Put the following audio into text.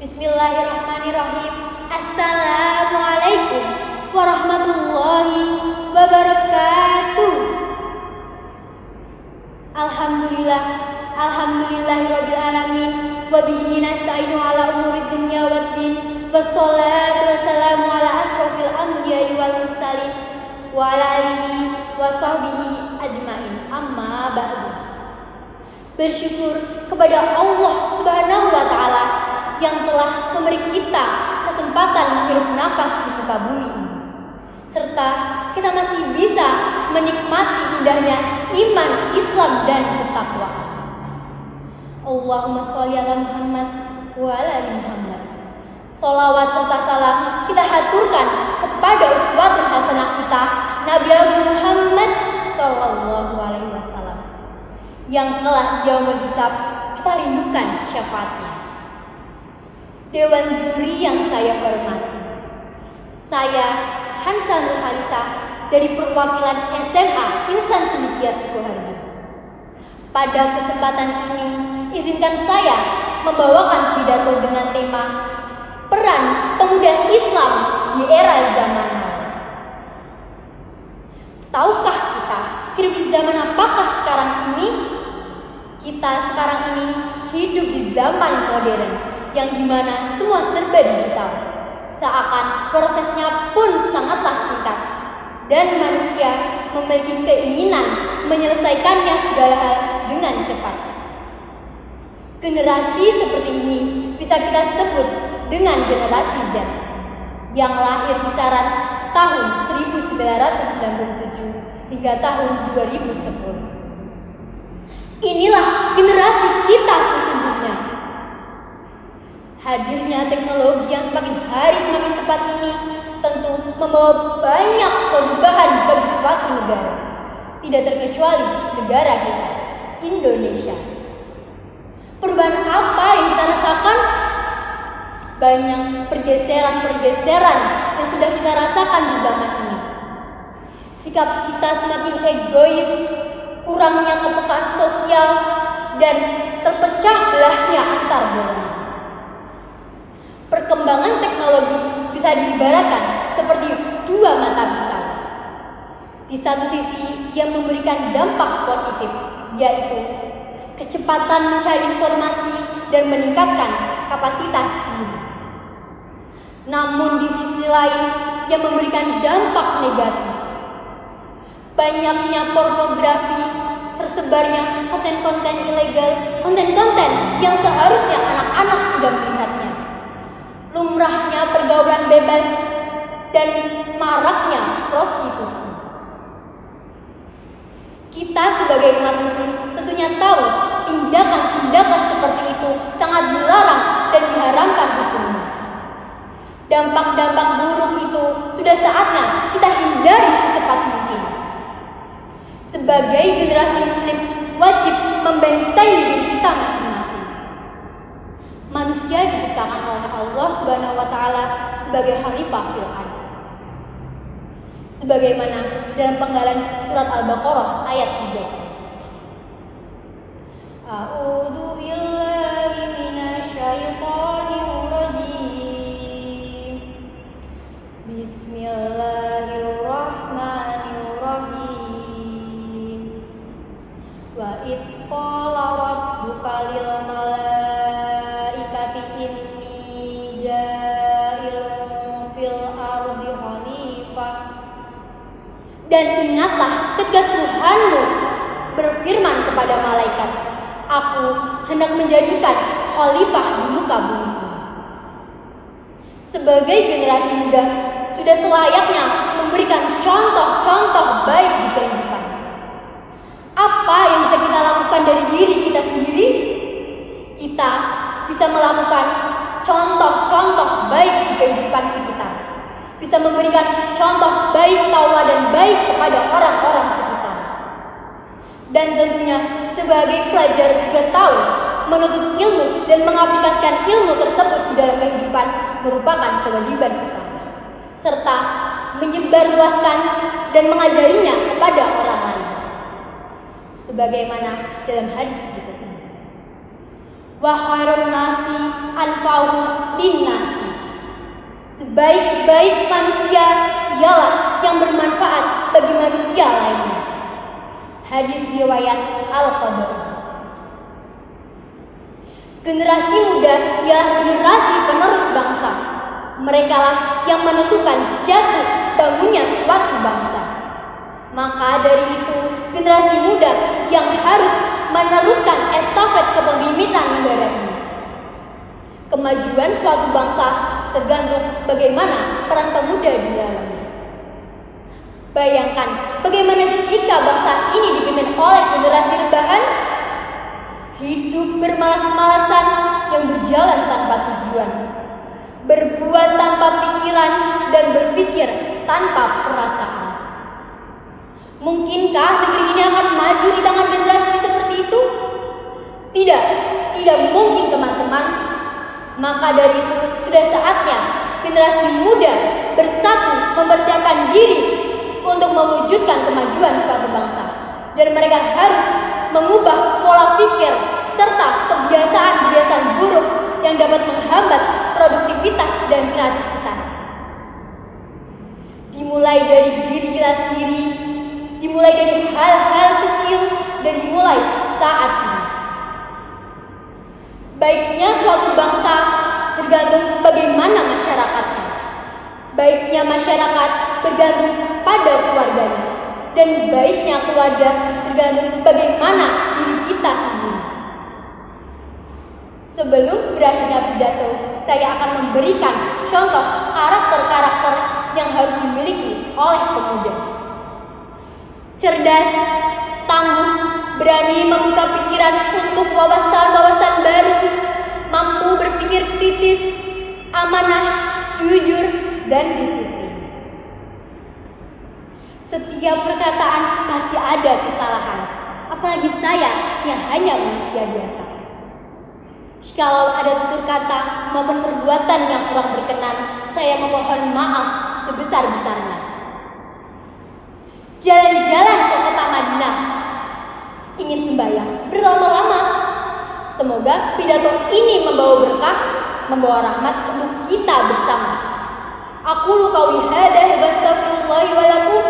Bismillahirrahmanirrahim. Assalamualaikum warahmatullahi wabarakatuh. Alhamdulillahirabbil alamin wa bihi nasta'inu ala umurid dunya waddin. Wassalatu wassalamu ala asrofil anbiya'i wal mursalin wa ala alihi wa sahbihi ajmain. Amma ba'du. Bersyukur kepada Allah Subhanahu wa taala yang telah memberi kita kesempatan menghirup nafas di muka bumi ini, serta kita masih bisa menikmati indahnya iman, Islam, dan ketakwaan. Allahumma sholli ala Muhammad wa ala ali Muhammad. Sholawat serta salam kita haturkan kepada uswatun hasanah kita, Nabi Muhammad sallallahu alaihi wasallam, yang kelak yaumul hisab kita rindukan syafaatnya. Dewan juri yang saya hormati, saya Hansa Nurhalisah dari perwakilan SMA Insan Cendekia Sukoharjo. Pada kesempatan ini, izinkan saya membawakan pidato dengan tema peran pemuda Islam di era zaman now. Tahukah kita hidup di zaman apakah sekarang ini? Kita sekarang ini hidup di zaman modern yang dimana semua serba digital. Seakan prosesnya pun sangatlah singkat dan manusia memiliki keinginan menyelesaikannya segala hal dengan cepat. Generasi seperti ini bisa kita sebut dengan generasi Z yang lahir kisaran tahun 1997 hingga tahun 2010. Inilah generasi kita sesungguhnya. Hadirnya teknologi yang semakin hari semakin cepat ini tentu membawa banyak perubahan bagi suatu negara, tidak terkecuali negara kita, Indonesia. Perubahan apa yang kita rasakan? Banyak pergeseran-pergeseran yang sudah kita rasakan di zaman ini. Sikap kita semakin egois, kurangnya kepekaan sosial, dan terpecah belahnya antar golongan. Perkembangan teknologi bisa diibaratkan seperti dua mata pisau. Di satu sisi ia memberikan dampak positif, yaitu kecepatan mencari informasi dan meningkatkan kapasitas diri. Namun di sisi lain ia memberikan dampak negatif. Banyaknya pornografi, tersebarnya konten-konten ilegal, konten-konten yang seharusnya anak-anak tidak melihatnya. Lumrahnya pergaulan bebas dan maraknya prostitusi. Kita sebagai umat muslim tentunya tahu tindakan-tindakan seperti itu sangat dilarang dan diharamkan hukumnya. Dampak-dampak buruk itu sudah saatnya kita hindari secepat mungkin. Sebagai generasi muslim wajib membentengi diri kita masing-masing. Manusia diciptakan oleh Allah Subhanahu wa taala sebagai khalifah fil ardh. Sebagaimana dalam penggalan surat Al-Baqarah ayat 3. A'udzu billahi minasyaitonir rajim. Bismillahirrahmanirrahim. Wa id qala rabbuka lil malaikati inni ja'ilun fil ardi khalifah. Dan ingatlah ketika Tuhanmu berfirman kepada malaikat, aku hendak menjadikan khalifah di muka bumi. Sebagai generasi muda, sudah selayaknya memberikan contoh-contoh baik di kehidupan. Apa yang bisa kita lakukan dari diri kita sendiri? Kita bisa melakukan contoh-contoh baik di kehidupan sekitar. Bisa memberikan contoh baik tauladan baik kepada orang-orang sekitar. Dan tentunya sebagai pelajar juga tahu menuntut ilmu dan mengaplikasikan ilmu tersebut di dalam kehidupan merupakan kewajiban utama, serta menyebarluaskan dan mengajarinya kepada orang lain. Sebagaimana dalam hadis berikut ini. Wa khairun nasi anfa'uhum linnasi. Sebaik-baik manusia ialah yang bermanfaat bagi manusia lainnya. Hadis riwayat Al-Qadar. Generasi muda ialah generasi penerus bangsa. Merekalah yang menentukan jatuh bangunnya suatu bangsa. Maka dari itu, generasi muda yang harus meneruskan estafet kepemimpinan negara ini. Kemajuan suatu bangsa tergantung bagaimana peran pemuda di dalamnya. Bayangkan bagaimana jika bangsa ini dipimpin oleh generasi rebahan, hidup bermalas-malasan yang berjalan tanpa tujuan, berbuat tanpa pikiran dan berpikir tanpa perasaan. Mungkinkah negeri ini akan maju di tangan generasi seperti itu? Tidak mungkin teman-teman. Maka dari itu sudah saatnya generasi muda bersatu mempersiapkan diri untuk mewujudkan kemajuan suatu bangsa. Dan mereka harus mengubah pola pikir serta kebiasaan-kebiasaan buruk yang dapat menghambat produktivitas dan kreativitas. Dimulai dari diri kita sendiri, dimulai dari hal-hal kecil, dan dimulai saat ini. Baiknya suatu bangsa tergantung bagaimana masyarakatnya. Baiknya masyarakat bergantung pada keluarganya. Dan baiknya keluarga tergantung bagaimana diri kita sendiri. Sebelum berakhirnya pidato, saya akan memberikan contoh karakter-karakter yang harus dimiliki oleh pemuda. Cerdas, tangguh, berani membuka pikiran untuk wawasan-wawasan baru, mampu berpikir kritis, amanah, jujur, dan disiplin. Setiap perkataan pasti ada kesalahan, apalagi saya yang hanya manusia biasa. Jikalau ada tutur kata maupun perbuatan yang kurang berkenan, saya memohon maaf sebesar-besarnya. Jalan-jalan ke kota Madinah, ingin sembahyang berlama-lama. Semoga pidato ini membawa berkah, membawa rahmat untuk kita bersama. Aku qauli hadza wa astaghfirullahi wa lakum